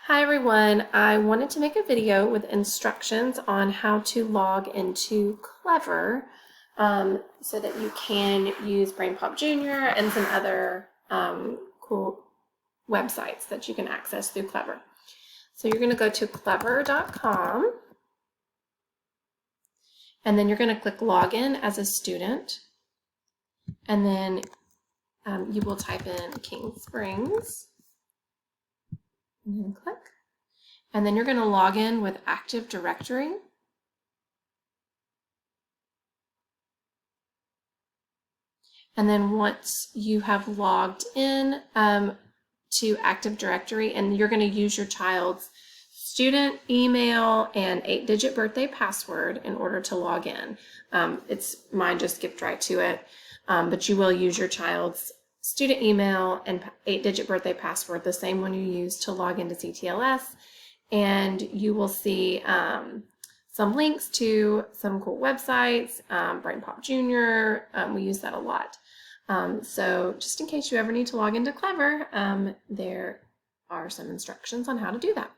Hi everyone, I wanted to make a video with instructions on how to log into Clever so that you can use BrainPop Junior and some other cool websites that you can access through Clever. So you're going to go to clever.com and then you're going to click Login as a student, and then you will type in King Springs and then click. And then you're going to log in with Active Directory. And then once you have logged in to Active Directory, and you're going to use your child's student email and 8-digit birthday password in order to log in. It's mine just skipped right to it, but you will use your child's student email and 8-digit birthday password, the same one you use to log into CTLS, and you will see some links to some cool websites, BrainPop Junior, we use that a lot. So just in case you ever need to log into Clever, there are some instructions on how to do that.